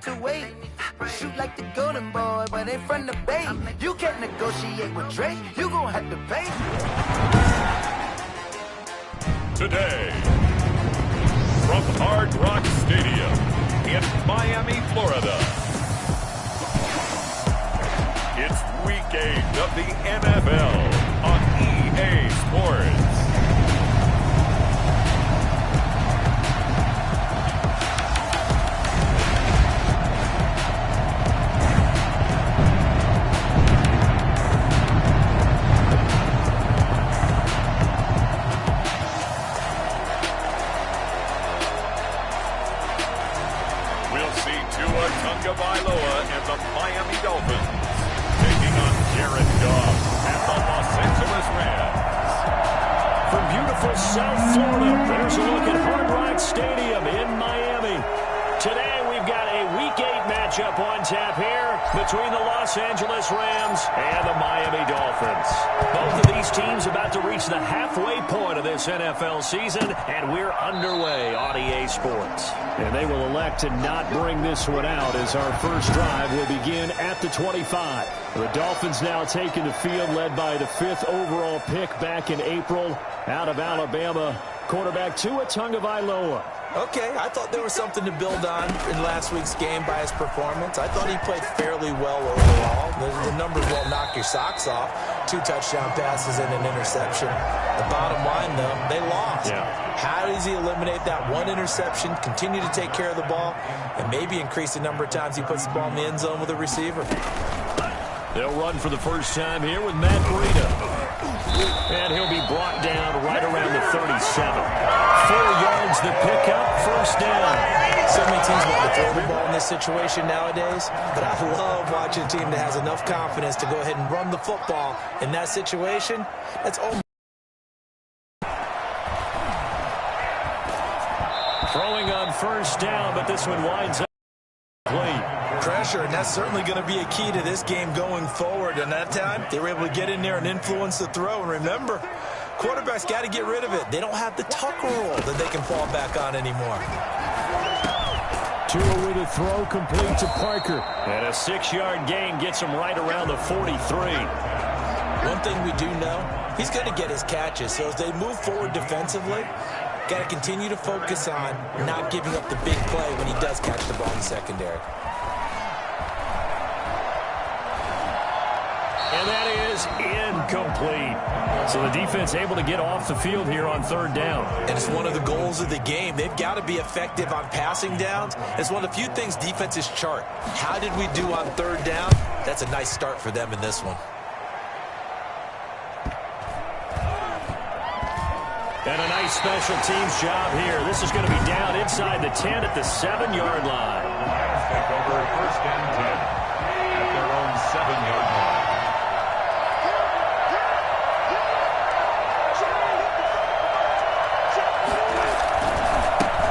to wait. Shoot like the golden boy, but ain't from the Bay. You can't negotiate with Drake, you gon' have to pay. Today, from Hard Rock Stadium in Miami, Florida, it's Week 8 of the NFL on EA Sports. And the Miami Dolphins taking on Jared Goff and the Los Angeles Rams. From beautiful South Florida, there's a look at Hard Rock Stadium in Miami. Today we've got a Week 8 matchup on tap here between the Los Angeles Rams and the Miami Dolphins. Both of these teams about to reach the halfway point of this NFL season, and we're underway on EA Sports. And they will elect to not bring this one out as our first drive will begin at the 25. The Dolphins now taking the field, led by the 5th overall pick back in April out of Alabama, quarterback Tua Tagovailoa. Okay, I thought there was something to build on in last week's game by his performance. I thought he played fairly well overall. The numbers won't knock your socks off. 2 touchdown passes and an interception. The bottom line, though, they lost. Yeah. How does he eliminate that one interception, continue to take care of the ball, and maybe increase the number of times he puts the ball in the end zone with a receiver? They'll run for the first time here with Matt Breida. And he'll be brought down right around the 37. 4 yards the pickup, first down. So many teams want to throw the ball in this situation nowadays, but I love watching a team that has enough confidence to go ahead and run the football in that situation. That's almost throwing on first down, but this one winds up complete. Pressure, and that's certainly going to be a key to this game going forward. And that time, they were able to get in there and influence the throw. And remember, quarterbacks got to get rid of it. They don't have the tuck rule that they can fall back on anymore. Tua with a throw complete to Parker. And a 6-yard gain gets him right around the 43. One thing we do know, he's going to get his catches. So as they move forward defensively, got to continue to focus on not giving up the big play when he does catch the ball in the secondary. And that is incomplete. So the defense able to get off the field here on 3rd down. And it's one of the goals of the game. They've got to be effective on passing downs. It's one of the few things defenses chart. How did we do on 3rd down? That's a nice start for them in this one. And a nice special teams job here. This is going to be down inside the 10 at the 7-yard line. Take over 1st and 10 at their own 7-yard line.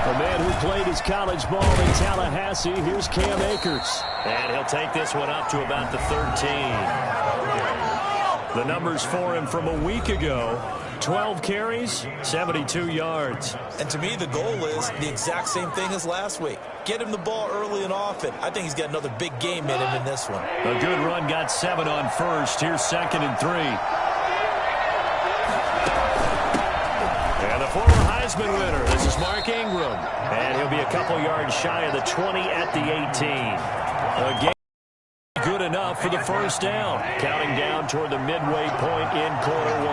The man who played his college ball in Tallahassee, here's Cam Akers. And he'll take this one up to about the 13. The numbers for him from a week ago: 12 carries, 72 yards. And to me, the goal is the exact same thing as last week. Get him the ball early and often. I think he's got another big game in him in this one. A good run, got 7 on first. Here's 2nd and 3. And the former Heisman winner, this is Mark Ingram. And he'll be a couple yards shy of the 20 at the 18. Again, good enough for the first down. Counting down toward the midway point in quarter 1.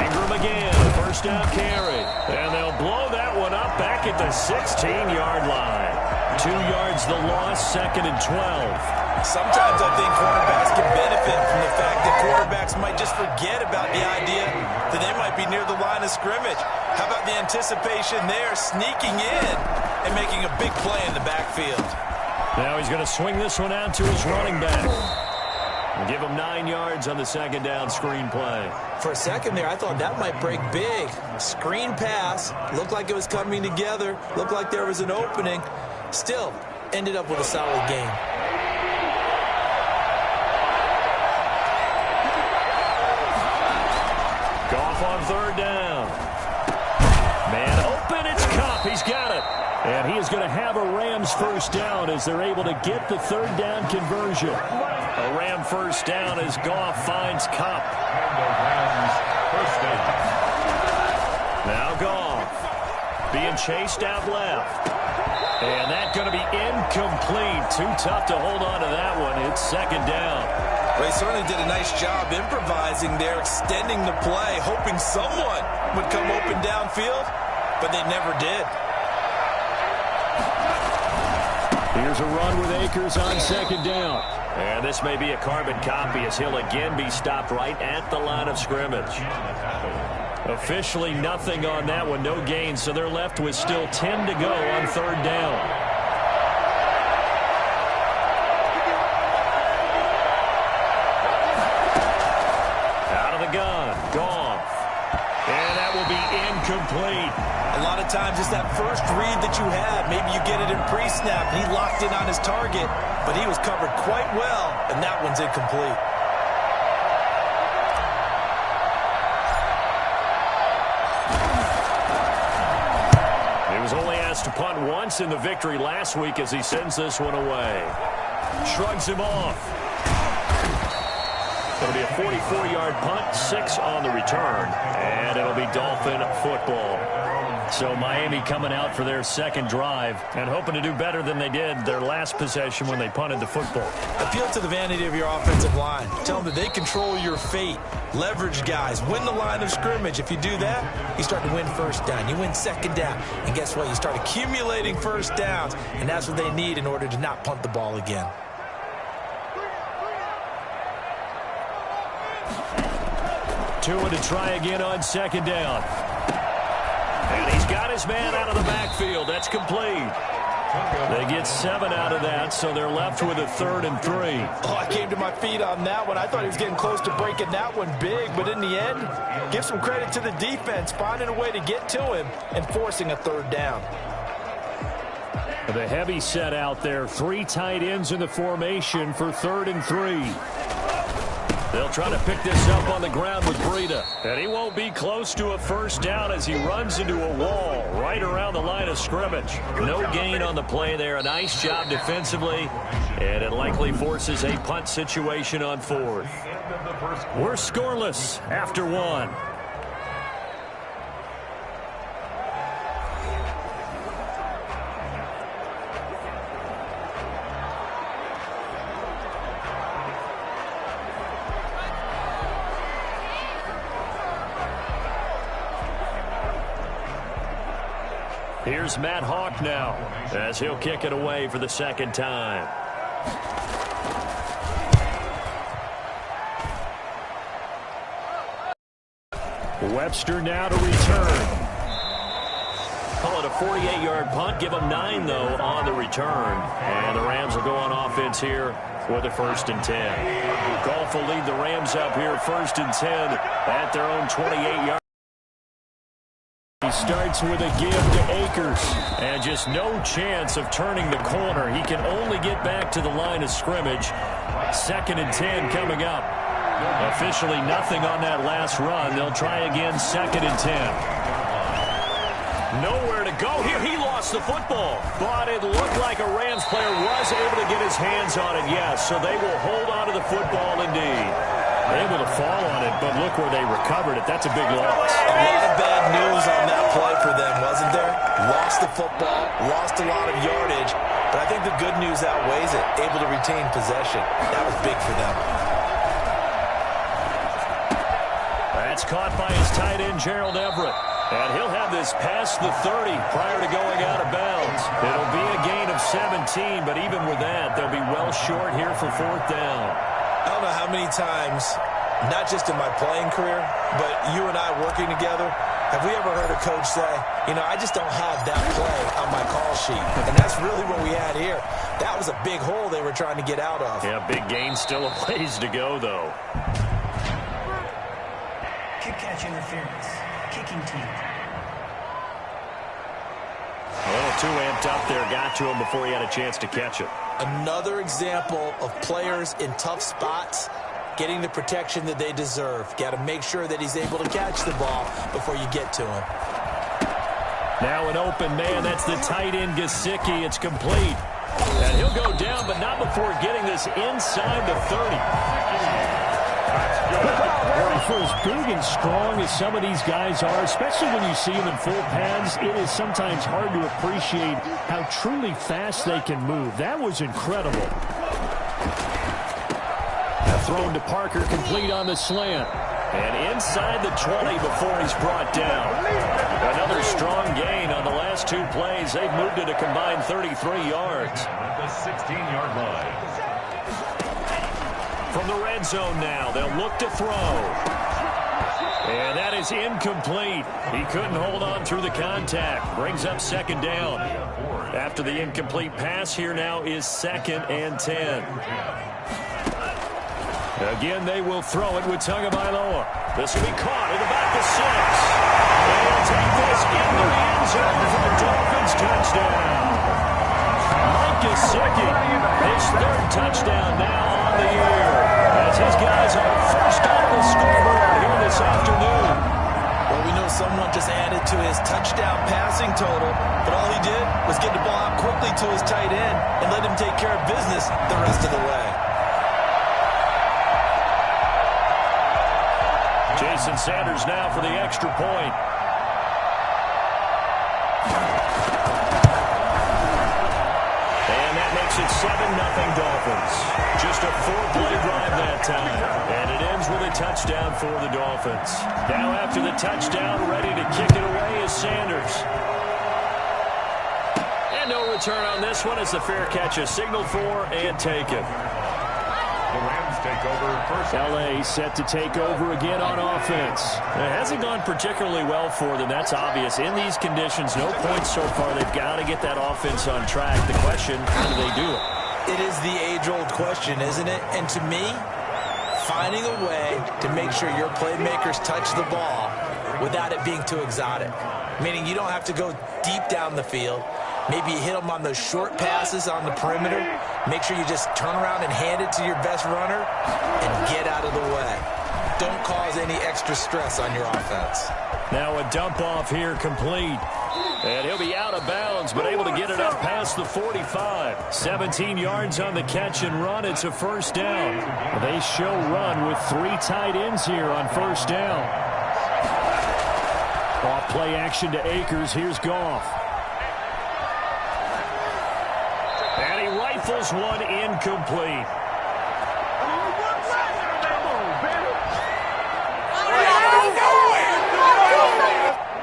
Ingram again, first down carry. And they'll blow that one up back at the 16-yard line. 2 yards the loss, 2nd and 12. Sometimes I think quarterbacks can benefit from the fact that quarterbacks might just forget about the idea that they might be near the line of scrimmage. How about the anticipation there, sneaking in and making a big play in the backfield? Now he's going to swing this one out to his running back. And give him 9 yards on the 2nd down screen play. For a second there, I thought that might break big. Screen pass. Looked like it was coming together. Looked like there was an opening. Still, ended up with a solid game. Goff on 3rd down. Man open, it's Cup. He's got it. And he is going to have a Rams first down as they're able to get the third down conversion. A Ram first down as Goff finds Kupp. Now Goff being chased out left. And that's going to be incomplete. Too tough to hold on to that one. It's second down. Well, he certainly did a nice job improvising there, extending the play, hoping someone would come open downfield, but they never did. Here's a run with Akers on second down. And this may be a carbon copy as he'll again be stopped right at the line of scrimmage. Officially nothing on that one, no gain, so they're left with still 10 to go on third down. Out of the gun, Goff. And that will be incomplete. A lot of times it's that first read that you have. Maybe you get it in pre-snap, and he locked in on his target, but he was covered quite well, and that one's incomplete. He was only asked to punt once in the victory last week as he sends this one away. Shrugs him off. It'll be a 44-yard punt, 6 on the return, and it'll be Dolphin football. So Miami coming out for their second drive and hoping to do better than they did their last possession when they punted the football. Appeal to the vanity of your offensive line. Tell them that they control your fate. Leverage guys. Win the line of scrimmage. If you do that, you start to win first down. You win second down. And guess what? You start accumulating first downs. And that's what they need in order to not punt the ball again. Tua to try again on second down. And he's got his man out of the backfield. That's complete. They get 7 out of that, so they're left with a 3rd and 3. Oh, I came to my feet on that one. I thought he was getting close to breaking that one big, but in the end, give some credit to the defense, finding a way to get to him and forcing a 3rd down. The heavy set out there. 3 tight ends in the formation for 3rd and 3. They'll try to pick this up on the ground with Breida. And he won't be close to a first down as he runs into a wall right around the line of scrimmage. No gain on the play there. A nice job defensively. And it likely forces a punt situation on 4th. We're scoreless after 1. Here's Matt Hawk now as he'll kick it away for the second time. Webster now to return. Call it a 48-yard punt. Give them 9, though, on the return. And the Rams will go on offense here with a 1st and 10. Goff will lead the Rams up here 1st and 10 at their own 28-yard. He starts with a give to Akers, and just no chance of turning the corner. He can only get back to the line of scrimmage. 2nd and 10 coming up. Officially nothing on that last run. They'll try again 2nd and 10. Nowhere to go here. He lost the football, but it looked like a Rams player was able to get his hands on it, yes. So they will hold on to the football indeed. Able to fall on it, but look where they recovered it. That's a big loss. A lot of bad news on that play for them, wasn't there? Lost the football, lost a lot of yardage, but I think the good news outweighs it. Able to retain possession. That was big for them. That's caught by his tight end, Gerald Everett. And he'll have this past the 30 prior to going out of bounds. It'll be a gain of 17, but even with that, they'll be well short here for 4th down. I don't know how many times, not just in my playing career, but you and I working together, have we ever heard a coach say, you know, I just don't have that play on my call sheet. And that's really what we had here. That was a big hole they were trying to get out of. Yeah, big gain, still a ways to go, though. Kick catch interference. Kicking team. A little too amped up there. Got to him before he had a chance to catch it. Another example of players in tough spots getting the protection that they deserve. Got to make sure that he's able to catch the ball before you get to him. Now an open man. That's the tight end, Gesicki. It's complete. And he'll go down, but not before getting this inside the 30. Well, for as big and strong as some of these guys are, especially when you see them in full pads, it is sometimes hard to appreciate how truly fast they can move. That was incredible. Thrown to Parker, complete on the slant. And inside the 20 before he's brought down. Another strong gain on the last two plays. They've moved it a combined 33 yards. At the 16-yard line. From the red zone now, they'll look to throw. And that is incomplete. He couldn't hold on through the contact. Brings up second down. After the incomplete pass, here now is 2nd and 10. Again, they will throw it with Tagovailoa. This will be caught in the back of 6. And he'll take this into the end zone for the Dolphins touchdown. Mike Gesicki, his 3rd touchdown now on the year. As his guys are first on the scoreboard here this afternoon. Well, we know someone just added to his touchdown passing total, but all he did was get the ball out quickly to his tight end and let him take care of business the rest of the way. Jason Sanders now for the extra point. And that makes it 7-0 Dolphins. Just a 4-play drive that time. And it ends with a touchdown for the Dolphins. Now after the touchdown, ready to kick it away is Sanders. And no return on this one as the fair catch is signaled for and taken. The Rams take over first. L.A. set to take over again on offense. It hasn't gone particularly well for them. That's obvious. In these conditions, no points so far. They've got to get that offense on track. The question, how do they do it? It is the age-old question, isn't it? And to me, finding a way to make sure your playmakers touch the ball without it being too exotic. Meaning you don't have to go deep down the field. Maybe you hit them on those short passes on the perimeter. Make sure you just turn around and hand it to your best runner and get out of the way. Don't cause any extra stress on your offense. Now a dump off here complete. And he'll be out of bounds, but able to get it up past the 45. 17 yards on the catch and run. It's a first down. They show run with 3 tight ends here on first down. Off play action to Akers. Here's Goff. And he rifles one incomplete.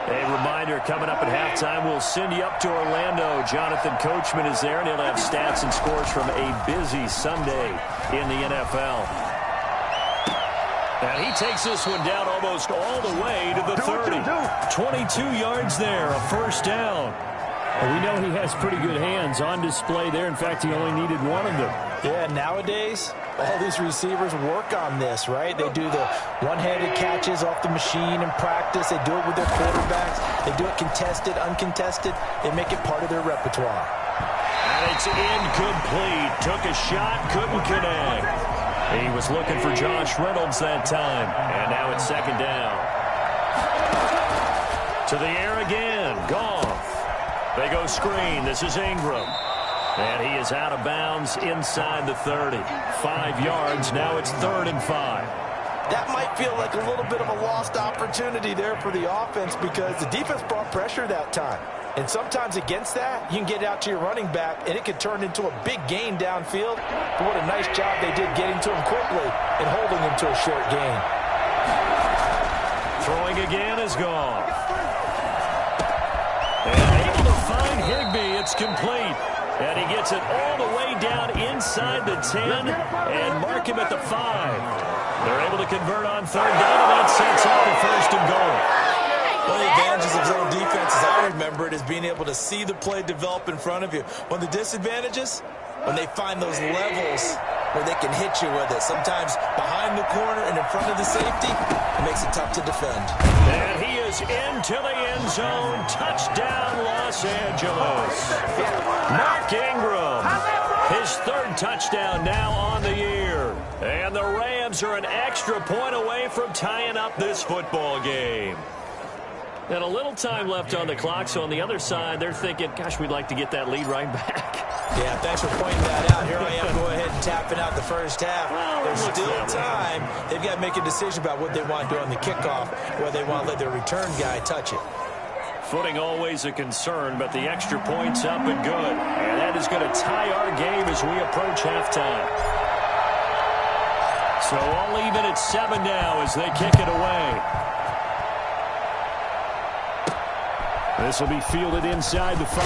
A reminder, coming up at halftime, we'll send you up to Orlando. Jonathan Coachman is there, and he'll have stats and scores from a busy Sunday in the NFL. And he takes this one down almost all the way to the 30. 22 yards there, a first down. And we know he has pretty good hands on display there. In fact, he only needed one of them. Yeah, nowadays, all these receivers work on this, right? They do the one-handed catches off the machine in practice. They do it with their quarterbacks. They do it contested, uncontested. They make it part of their repertoire. And it's incomplete. Took a shot, couldn't connect. He was looking for Josh Reynolds that time. And now it's second down. To the air again. Goff. They go screen. This is Ingram. And he is out of bounds inside the 30. 5 yards. Now it's 3rd and 5. That might feel like a little bit of a lost opportunity there for the offense because the defense brought pressure that time. And sometimes against that, you can get out to your running back, and it could turn into a big gain downfield. But what a nice job they did getting to him quickly and holding him to a short gain. Throwing again is Goff. And able to find Higbee. It's complete. And he gets it all the way down inside the 10 and mark him at the 5. They're able to convert on 3rd down, and that sets up the 1st and goal. One of the advantages of zone defense, as I remember it, is being able to see the play develop in front of you. One of the disadvantages, when they find those levels where they can hit you with it. Sometimes behind the corner and in front of the safety, it makes it tough to defend. And he is into the end zone. Touchdown, Los Angeles. Mark Ingram, his 3rd touchdown now on the year. And the Rams are an extra point away from tying up this football game. And a little time left on the clock, so on the other side, they're thinking, gosh, we'd like to get that lead right back. Yeah, thanks for pointing that out. Here I am, go ahead and tapping out the first half. Well, there's still time. They've got to make a decision about what they want to do on the kickoff, whether they want to let their return guy touch it. Footing always a concern, but the extra point's up and good. And that is going to tie our game as we approach halftime. So all even at 7 now as they kick it away. This will be fielded inside the 5.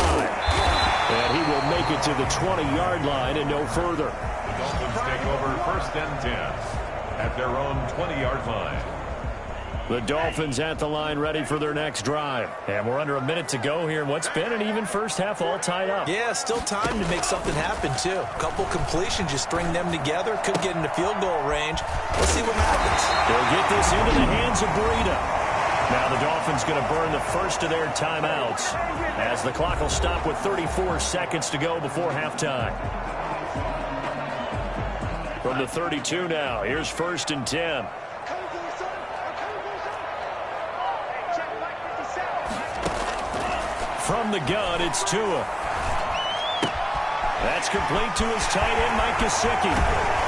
And he will make it to the 20-yard line and no further. The Dolphins take over 1st and 10 at their own 20-yard line. The Dolphins at the line ready for their next drive. And we're under a minute to go here in what's been an even first half all tied up. Yeah, still time to make something happen, too. A couple completions, just string them together. Could get into field goal range. Let's see what happens. They'll get this into the hands of Breida. Now the Dolphins going to burn the first of their timeouts as the clock will stop with 34 seconds to go before halftime. From the 32 now, here's 1st and 10. From the gun, it's Tua. That's complete to his tight end, Mike Gesicki.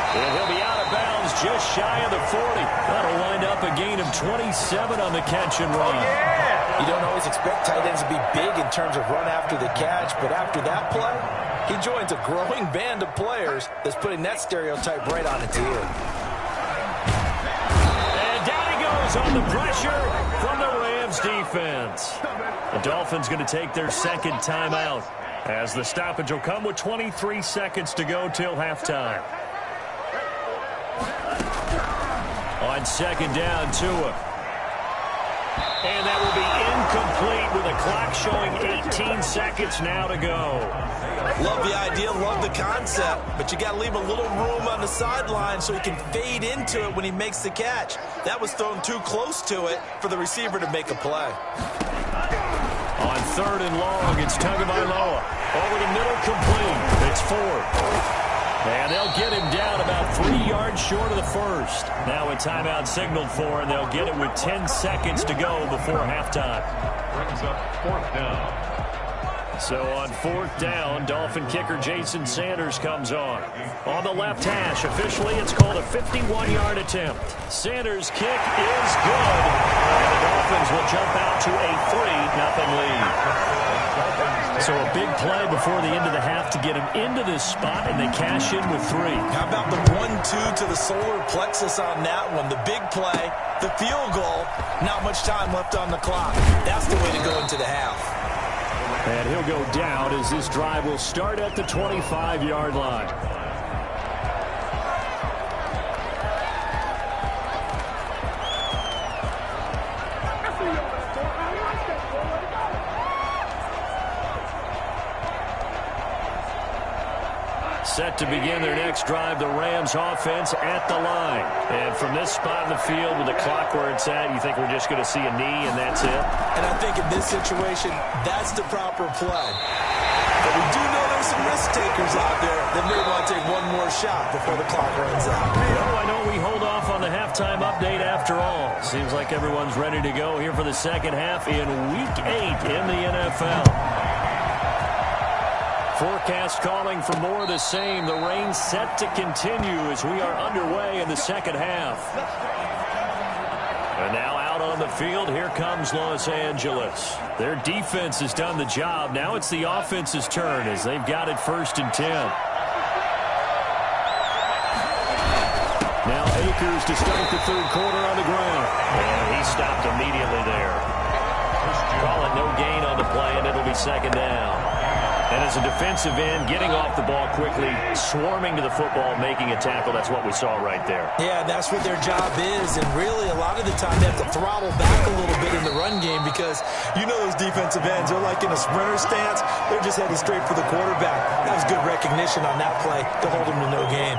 And he'll be out of bounds just shy of the 40. That'll wind up a gain of 27 on the catch and run. You don't always expect tight ends to be big in terms of run after the catch, but after that play, he joins a growing band of players that's putting that stereotype right on its ear. And down he goes on the pressure from the Rams defense. The Dolphins going to take their second timeout as the stoppage will come with 23 seconds to go till halftime. On 2nd down, Tua. And that will be incomplete with a clock showing 18 seconds now to go. Love the idea, love the concept, but you got to leave a little room on the sideline so he can fade into it when he makes the catch. That was thrown too close to it for the receiver to make a play. On 3rd and long, it's Tagovailoa. Over the middle, complete. It's 4. And they'll get him down about 3 yards short of the first. Now a timeout signaled for, and they'll get it with 10 seconds to go before halftime. Brings up 4th down. So on 4th down, Dolphin kicker Jason Sanders comes on. On the left hash, officially it's called a 51-yard attempt. Sanders' kick is good. And the Dolphins will jump out to a 3-0 lead. So a big play before the end of the half to get him into this spot, and they cash in with 3. How about the 1-2 to the solar plexus on that one? The big play, the field goal, not much time left on the clock. That's the way to go into the half. And he'll go down as this drive will start at the 25-yard line. Set to begin their next drive, the Rams offense at the line. And from this spot in the field with the clock where it's at, you think we're just going to see a knee and that's it? And I think in this situation, that's the proper play. But we do know there's some risk takers out there that may want to take one more shot before the clock runs out. Well, I know we hold off on the halftime update after all. Seems like everyone's ready to go here for the second half in Week 8 in the NFL. Forecast calling for more of the same. The rain set to continue as we are underway in the second half. And now out on the field, here comes Los Angeles. Their defense has done the job. Now it's the offense's turn as they've got it 1st and 10. Now Akers to start the 3rd quarter on the ground. And he stopped immediately there. Call it no gain on the play, and it'll be 2nd down. And as a defensive end, getting off the ball quickly, swarming to the football, making a tackle, that's what we saw right there. Yeah, that's what their job is, and really a lot of the time they have to throttle back a little bit in the run game because you know those defensive ends, they're like in a sprinter stance, they're just heading straight for the quarterback. That was good recognition on that play to hold them to no gain.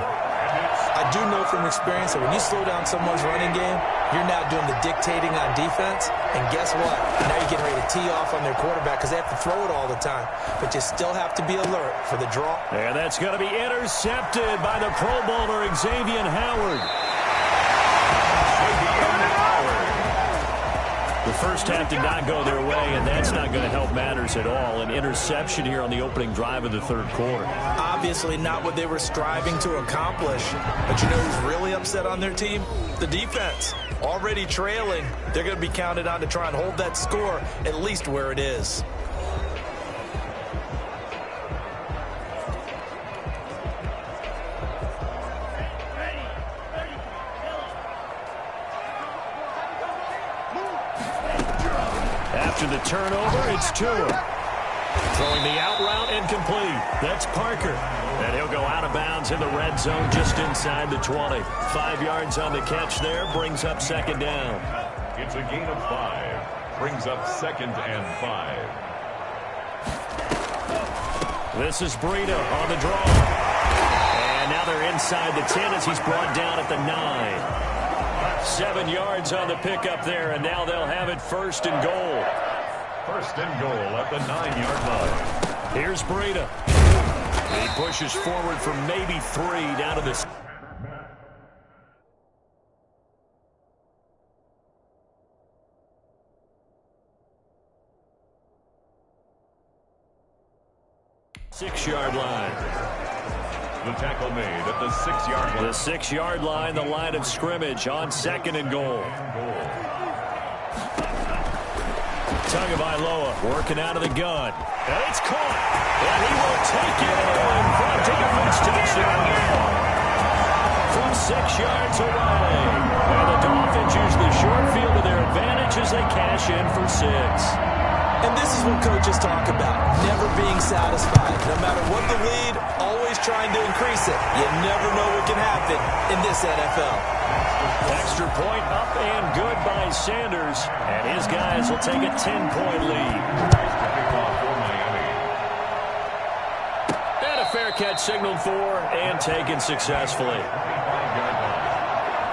I do know from experience that when you slow down someone's running game, you're now doing the dictating on defense. And guess what? Now you're getting ready to tee off on their quarterback because they have to throw it all the time. But you still have to be alert for the draw. And that's going to be intercepted by the Pro Bowler, Xavier Howard. The first half did not go their way, and that's not going to help matters at all. An interception here on the opening drive of the third quarter. Obviously not what they were striving to accomplish. But you know who's really upset on their team? The defense. Already trailing. They're going to be counted on to try and hold that score at least where it is. After the turnover, it's Tua. Throwing the out route incomplete. That's Parker. And he'll go out of bounds in the red zone just inside the 20. 5 yards on the catch there. Brings up second down. It's a gain of 5. Brings up 2nd and 5. This is Breida on the draw. And now they're inside the 10 as he's brought down at the 9. 7 yards on the pickup there, and now they'll have it 1st and goal. 1st and goal at the 9-yard line. Here's Breida. He pushes forward for maybe 3 down to the 6-yard line. The tackle made at the 6-yard line. The 6-yard line, the line of scrimmage on 2nd and goal. Tagovailoa working out of the gun. And it's caught. And he will take it in for a defense touchdown. From 6 yards away. And the Dolphins use the short field to their advantage as they cash in for 6. And this is what coaches talk about, never being satisfied. No matter what the lead, always trying to increase it. You never know what can happen in this NFL. Extra point up and good by Sanders. And his guys will take a 10-point lead. And a fair catch signaled for and taken successfully.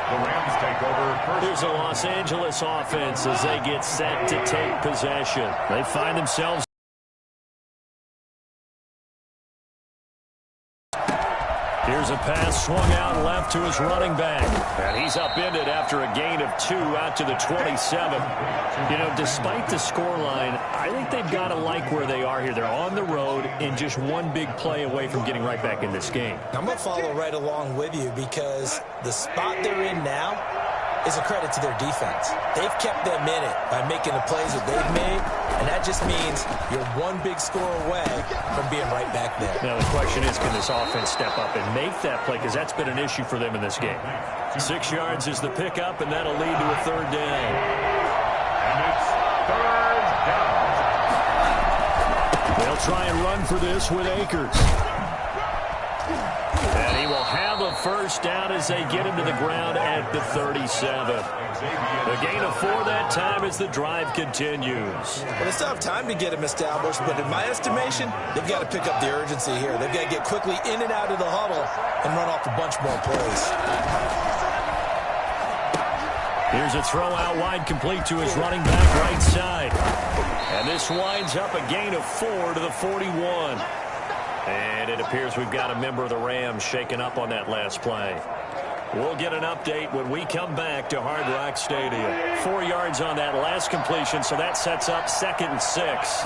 The Rams take over. Here's the Los Angeles offense as they get set to take possession. They find themselves. Here's a pass swung out left to his running back. And he's upended after a gain of 2 out to the 27. You know, despite the scoreline, I think they've got to like where they are here. They're on the road and just one big play away from getting right back in this game. I'm going to follow right along with you because the spot they're in now is a credit to their defense. They've kept them in it by making the plays that they've made, and that just means you're one big score away from being right back there. Now, the question is, can this offense step up and make that play? Because that's been an issue for them in this game. 6 yards is the pickup, and that'll lead to a 3rd down. And it's 3rd down. They'll try and run for this with Akers. And he will have a 1st down as they get him to the ground at the 37. The gain of 4 that time as the drive continues. Well, they still have time to get him established, but in my estimation, they've got to pick up the urgency here. They've got to get quickly in and out of the huddle and run off a bunch more plays. Here's a throw out wide complete to his running back right side. And this winds up a gain of 4 to the 41. And it appears we've got a member of the Rams shaken up on that last play. We'll get an update when we come back to Hard Rock Stadium. 4 yards on that last completion, so that sets up 2nd and 6.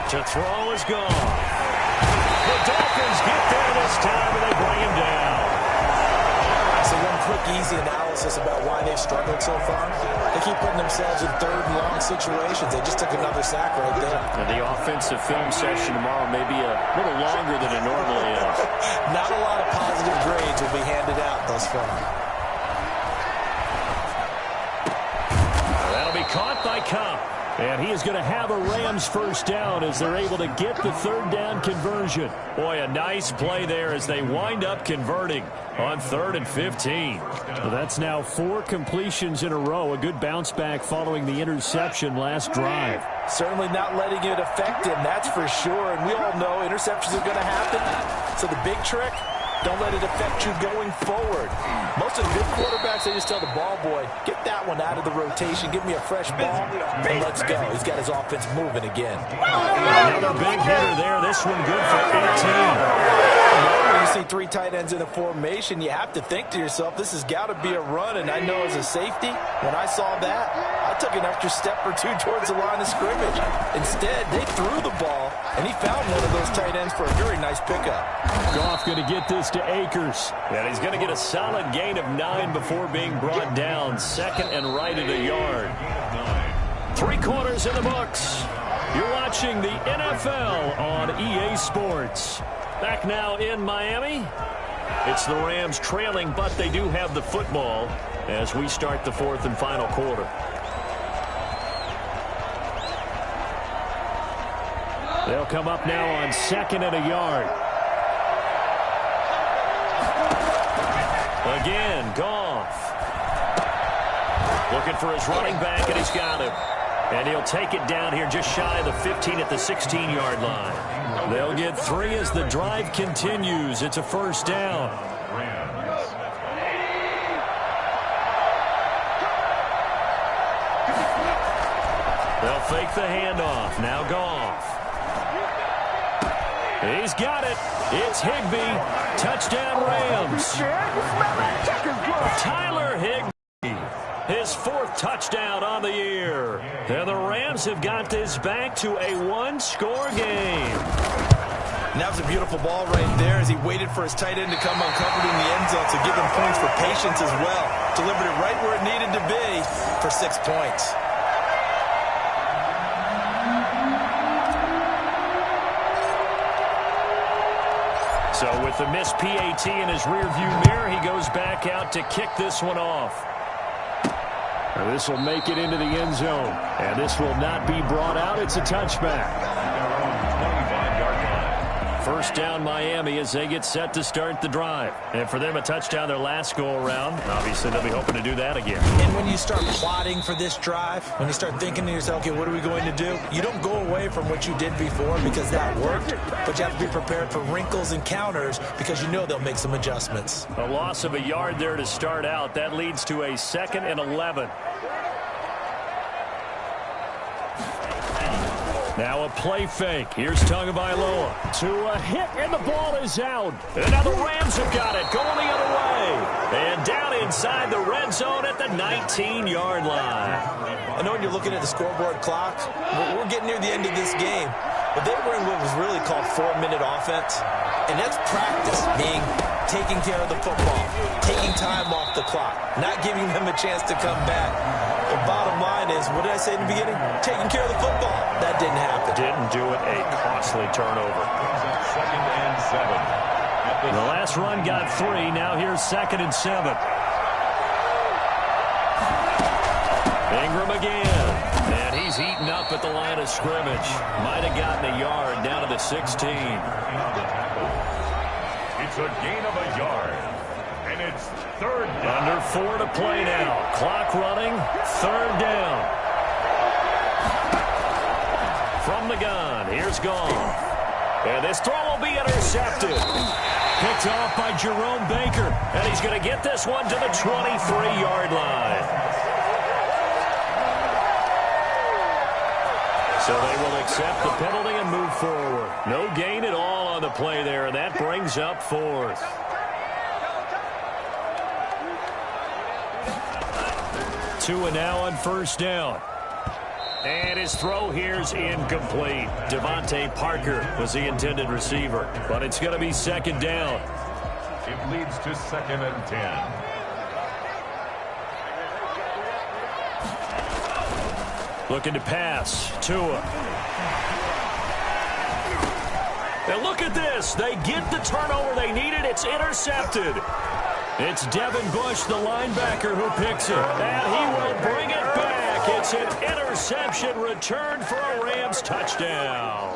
To throw is gone. The Dolphins get there this time, and they bring him down. So one quick, easy analysis about why they've struggled so far. They keep putting themselves in 3rd and long situations. They just took another sack right there. And the offensive film session tomorrow may be a little longer than it normally is. Not a lot of positive grades will be handed out thus far. That'll be caught by Cup. And he is going to have a Rams 1st down as they're able to get the 3rd down conversion. Boy, a nice play there as they wind up converting on 3rd and 15. Well, that's now 4 completions in a row. A good bounce back following the interception last drive. Certainly not letting it affect him, that's for sure. And we all know interceptions are going to happen. So the big trick, Don't let it affect you going forward. Most of the good quarterbacks, they just tell the ball boy, get that one out of the rotation, give me a fresh ball, and let's go. He's got his offense moving again. Another big hitter there. This one good for 18. When you see three tight ends in a formation, you have to think to yourself, this has got to be a run. And I know as a safety, when I saw that, I took an extra step or two towards the line of scrimmage. Instead, they threw the ball, and he found one of those tight ends for a very nice pickup. Goff going to get this to Akers. And he's going to get a solid gain of 9 before being brought down. Second and right at a yard. 3 quarters in the books. You're watching the NFL on EA Sports. Back now in Miami. It's the Rams trailing, but they do have the football as we start the 4th and final quarter. They'll come up now on 2nd and a yard. Again, Goff. Looking for his running back, and he's got him. And he'll take it down here just shy of the 15 at the 16-yard line. They'll get 3 as the drive continues. It's a first down. They'll fake the handoff. Now Goff. He's got it. It's Higbee. Touchdown Rams. Tyler Higbee. His 4th touchdown on the year. And the Rams have got this back to a 1-score game. And that was a beautiful ball right there as he waited for his tight end to come uncovered in the end zone, so give him points for patience as well. Delivered it right where it needed to be for 6 points. So with the missed PAT in his rearview mirror, he goes back out to kick this one off. Now this will make it into the end zone. And this will not be brought out. It's a touchback. First down Miami as they get set to start the drive. And for them, a touchdown their last go-around. Obviously, they'll be hoping to do that again. And when you start plotting for this drive, when you start thinking to yourself, okay, what are we going to do? You don't go away from what you did before because that worked. But you have to be prepared for wrinkles and counters because you know they'll make some adjustments. A loss of a yard there to start out. That leads to a 2nd and 11. Now a play fake. Here's Tagovailoa to a hit, and the ball is out. And now the Rams have got it, going the other way. And down inside the red zone at the 19-yard line. I know when you're looking at the scoreboard clock, we're getting near the end of this game. But they were in what was really called 4-minute offense. And that's practice, meaning taking care of the football, taking time off the clock, not giving them a chance to come back. The bottom line is, what did I say in the beginning? Taking care of the football. That didn't happen. Didn't do it. A costly turnover. 2nd and 7. The last run got 3. Now here's 2nd and 7. Ingram again. And he's eaten up at the line of scrimmage. Might have gotten a yard down to the 16. It's a gain of a yard. And it's 3rd down. Under 4 to play now. Clock running. 3rd down. From the gun, here's Goff. And this throw will be intercepted. Picked off by Jerome Baker. And he's going to get this one to the 23-yard line. So they will accept the penalty and move forward. No gain at all on the play there, and that brings up 4th. Tua now on 1st down. And his throw here's incomplete. Devontae Parker was the intended receiver, but it's going to be 2nd down. It leads to 2nd and 10. Looking to pass. Tua. And look at this. They get the turnover they needed. It's intercepted. It's Devin Bush, the linebacker, who picks it. And he will bring it back. It's an interception return for a Rams touchdown.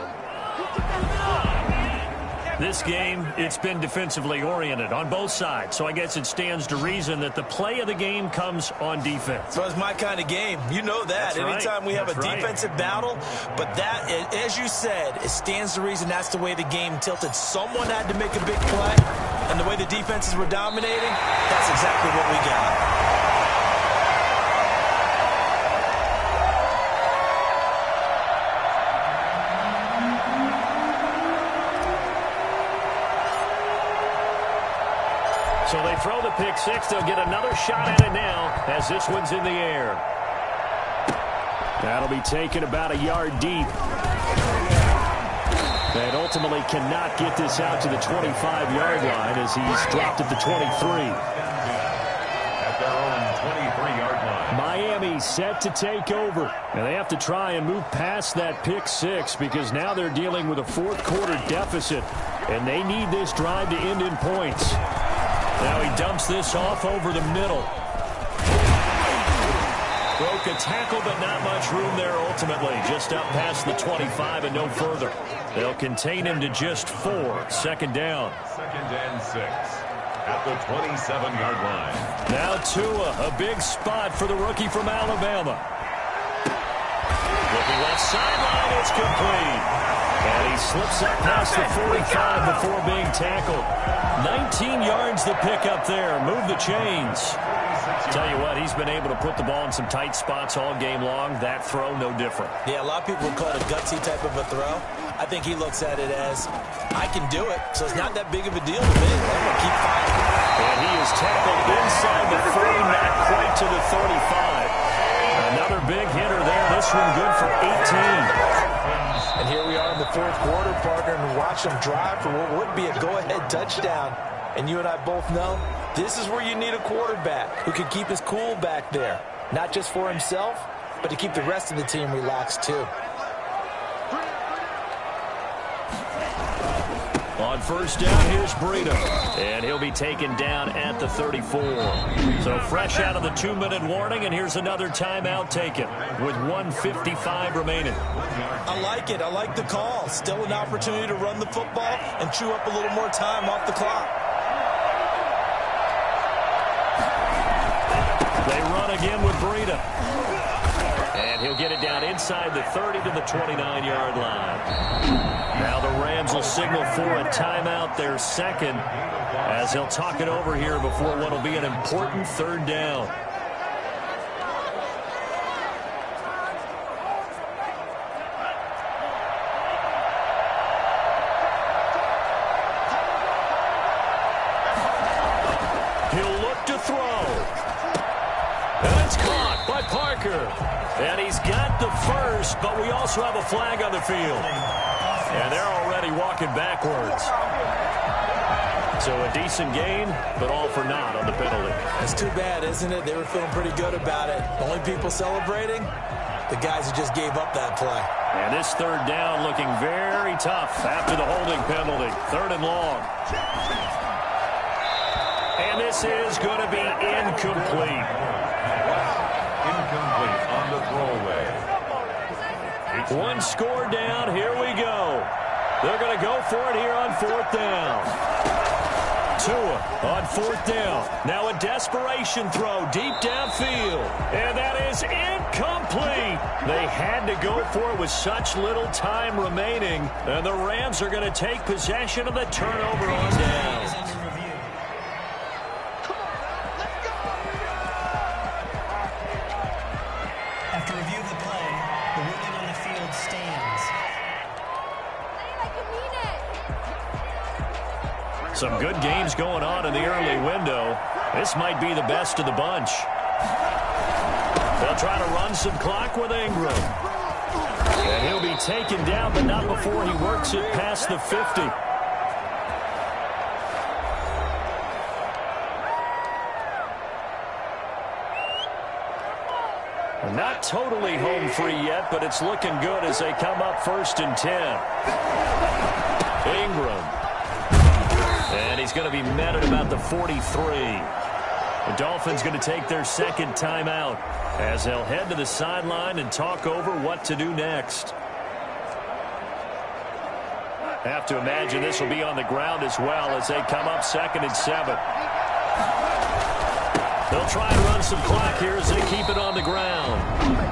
This game, it's been defensively oriented on both sides, so I guess it stands to reason that the play of the game comes on defense. So it's my kind of game. You know that. That's Anytime we have a defensive battle, but that, as you said, it stands to reason that's the way the game tilted. Someone had to make a big play, and the way the defenses were dominating, that's exactly what we got. So they throw the pick six. They'll get another shot at it now as this one's in the air. That'll be taken about a yard deep. And ultimately cannot get this out to the 25-yard line as he's dropped at the 23. At their own 23-yard line. Miami set to take over. And they have to try and move past that pick six because now they're dealing with a fourth-quarter deficit. And they need this drive to end in points. Now he dumps this off over the middle. Broke a tackle, but not much room there ultimately. Just up past the 25 and no further. They'll contain him to just 4. Second down. 2nd and 6 at the 27-yard line. Now Tua, a big spot for the rookie from Alabama. Looking left sideline, it's complete. And he slips up past the 45 before being tackled. 19 yards the pick up there. Move the chains. Tell you what, he's been able to put the ball in some tight spots all game long. That throw, no different. Yeah, a lot of people would call it a gutsy type of a throw. I think he looks at it as, I can do it, so it's not that big of a deal to me. I'm going to keep fighting. And he is tackled inside the 40, not quite to the 35. Another big hitter there. This one good for 18. And here we are in the fourth quarter, partner, and watch them drive for what would be a go-ahead touchdown. And you and I both know this is where you need a quarterback who can keep his cool back there. Not just for himself, but to keep the rest of the team relaxed too. On first down, here's Breida. And he'll be taken down at the 34. So fresh out of the 2-minute warning, and here's another timeout taken with 1:55 remaining. I like it. I like the call. Still an opportunity to run the football and chew up a little more time off the clock. They run again with Breida. And he'll get it down inside the 30 to the 29-yard line. Now the Rams will signal for a timeout, their second, as they'll talk it over here before what will be an important third down. He'll look to throw. And it's caught by Parker. And he's got the first, but we also have a flag on the field. And they're already walking backwards. So a decent gain, but all for naught on the penalty. It's too bad, isn't it? They were feeling pretty good about it. Only people celebrating, the guys who just gave up that play. And this third down looking very tough after the holding penalty. 3rd and long. And this is going to be incomplete. Incomplete on the throwaway. One score down. Here we go. They're going to go for it here on 4th down. Tua on 4th down. Now a desperation throw deep downfield. And that is incomplete. They had to go for it with such little time remaining. And the Rams are going to take possession of the turnover on down. After review of the play, the ruling on the field stands. Some good games going on in the early window. This might be the best of the bunch. They'll try to run some clock with Ingram. And he'll be taken down, but not before he works it past the 50. Not totally home free yet, but it's looking good as they come up 1st and 10. Ingram. And he's going to be met at about the 43. The Dolphins going to take their second timeout as they'll head to the sideline and talk over what to do next. Have to imagine this will be on the ground as well as they come up 2nd and 7. They'll try and run some clock here as they keep it on the ground.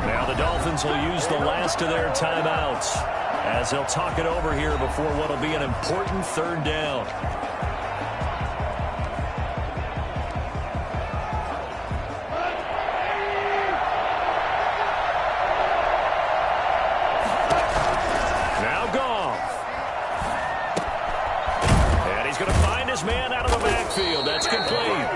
Now the Dolphins will use the last of their timeouts as they'll talk it over here before what will be an important 3rd down. Now Goff. And he's going to find his man out of the backfield. That's complete.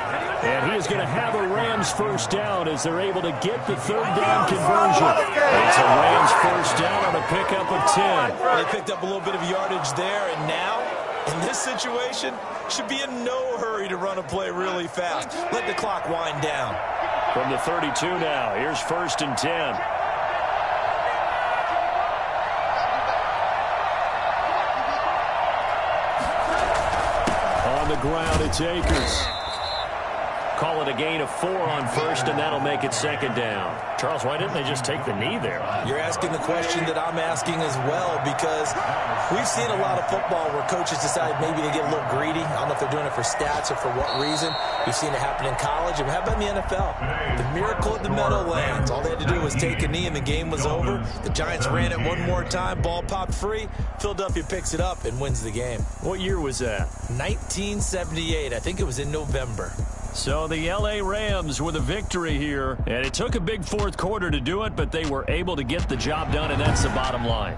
And he is going to have a Rams 1st down as they're able to get the 3rd down conversion. It's a Rams 1st down on a pickup of 10. They picked up a little bit of yardage there, and now, in this situation, should be in no hurry to run a play really fast. Let the clock wind down. From the 32 now, here's 1st and 10. On the ground, it's Akers. Call it a gain of 4 on 1st, and that'll make it 2nd down. Charles, why didn't they just take the knee there? You're asking the question that I'm asking as well, because we've seen a lot of football where coaches decide maybe to get a little greedy. I don't know if they're doing it for stats or for what reason. We've seen it happen in college. And how about in the NFL? The miracle at the Meadowlands. All they had to do was take a knee, and the game was over. The Giants ran it one more time. Ball popped free. Philadelphia picks it up and wins the game. What year was that? 1978. I think it was in November. So the L.A. Rams with a victory here. And it took a big 4th quarter to do it, but they were able to get the job done, and that's the bottom line.